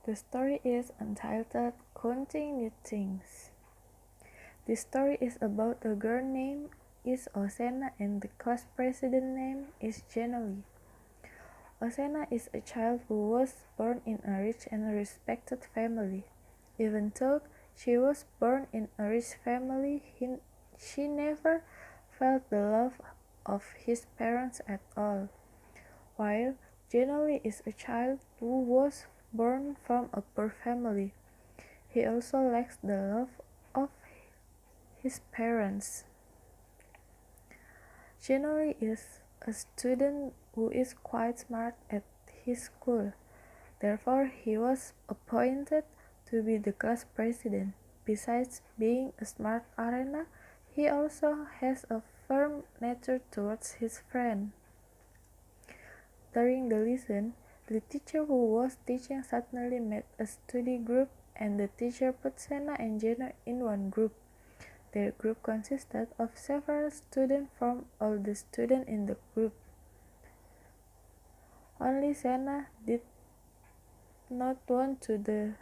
The story is entitled Counting New Things. This story is about a girl named Osena and the class president name is Jenny. Osena is a child who was born in a rich and respected family. Even though she was born in a rich family, she never felt the love of his parents at all. While Jenny is a child who was born from a poor family, he also lacks the love of his parents. Jenny is a student who is quite smart at his school. Therefore, he was appointed to be the class president. Besides being a smart arena, he also has a firm nature towards his friend. During the lesson, the teacher who was teaching suddenly made a study group, and the teacher put Sena and Jenna in one group. Their group consisted of several students from all the students in the group. Only Sena did not want to do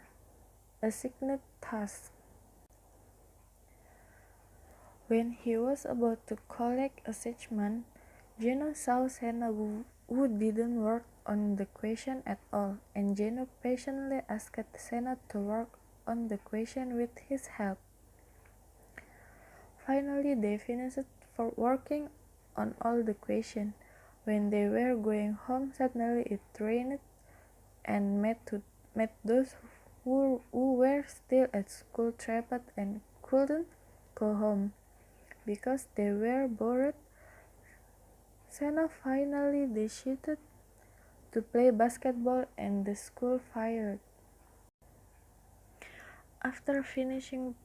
the assigned task. When he was about to collect assignment, Geno saw Sena who didn't work on the question at all, and Geno patiently asked Sena to work on the question with his help. Finally, they finished for working on all the questions. When they were going home, suddenly it rained and made those who were still at school trapped and couldn't go home because they were bored. Sena finally decided to play basketball and the school fired. After finishing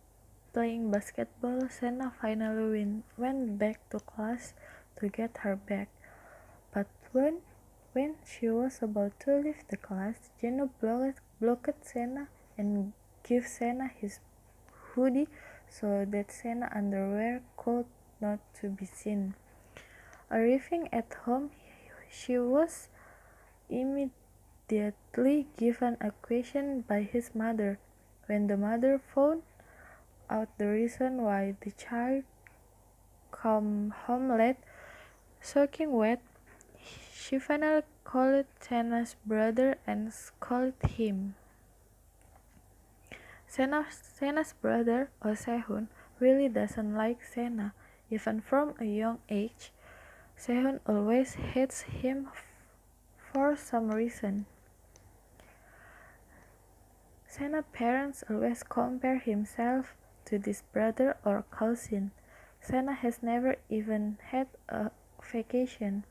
playing basketball, Sena finally went back to class to get her bag. But when she was about to leave the class, Geno blocked Sena and gave Sena his hoodie so that Sena's underwear could not to be seen. Arriving at home, she was immediately given a question by his mother. When the mother found out the reason why the child come home late, soaking wet, she finally called Sena's brother and scolded him. Sena's brother, Sehun, really doesn't like Sena. Even from a young age, Sehun always hates him for some reason. Sena's parents always compare himself to this brother or cousin. Sena has never even had a vacation.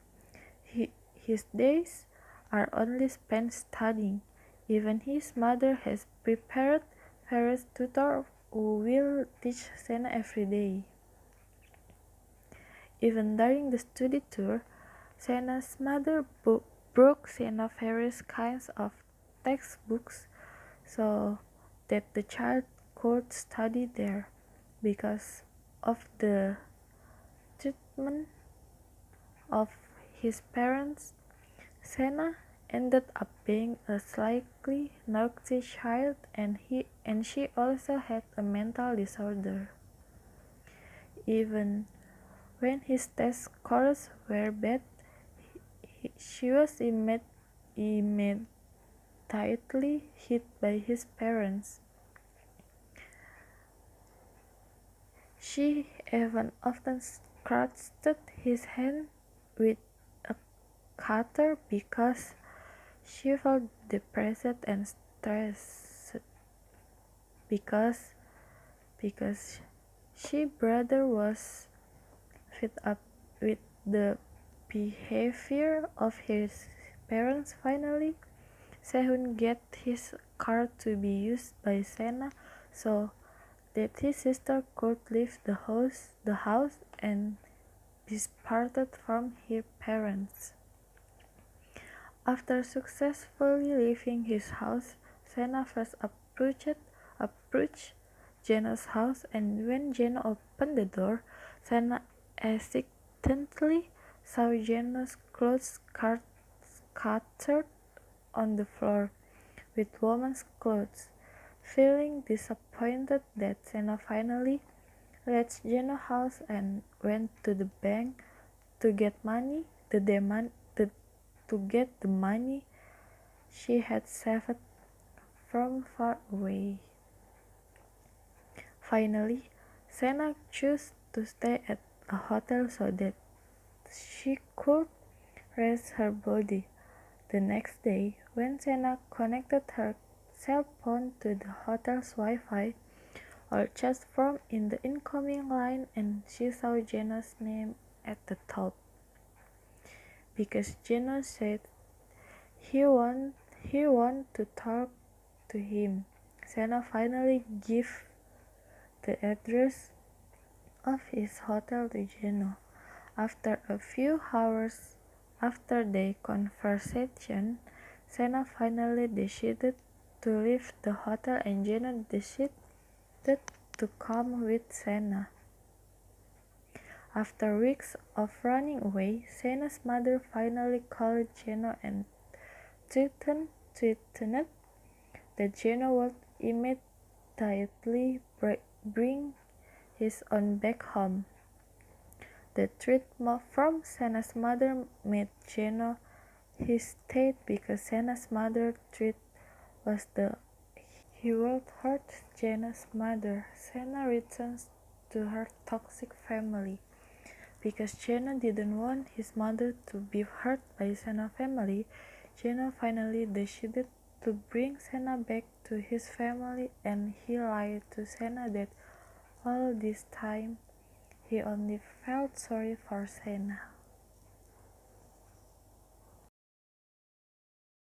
His days are only spent studying. Even his mother has prepared various tutors who will teach Sena every day. Even during the study tour, Sena's mother broke Sena various kinds of textbooks so that the child could study there. Because of the treatment of his parents, Sena ended up being a slightly naughty child, and she also had a mental disorder. Even when his test scores were bad, she was immediately hit by his parents. She even often scratched his hand with a cutter because she felt depressed and stressed because she brother was fed up with the behavior of his parents. Finally, Sehun get his car to be used by Sena so that his sister could leave the house and be separated from her parents. After successfully leaving his house, Sena first approached Geno's house, and when Geno opened the door, Sena accidentally saw Geno's clothes scattered on the floor. with woman's clothes. Feeling disappointed that Senna finally left Geno's house and went to the bank to get to get the money she had saved from far away. Finally, Senna chose to stay at a hotel so that she could rest her body. The next day, when Senna connected her cell phone to the hotel's Wi-Fi, or chat form in the incoming line, and she saw Geno's name at the top. Because Geno said he want to talk to him, Senna finally gave the address of his hotel to Geno. After a few hours after their conversation, Senna finally decided to leave the hotel and Geno decided to come with Senna. After weeks of running away, Senna's mother finally called Geno and threatened that Geno would immediately bring his own back home. The threat from Senna's mother made Geno hesitate because Senna's mother's threat was that he would hurt Geno's mother. Senna returns to her toxic family. Because Geno didn't want his mother to be hurt by Senna's family, Geno finally decided to bring Senna back to his family, and he lied to Senna that all this time he only felt sorry for Senna.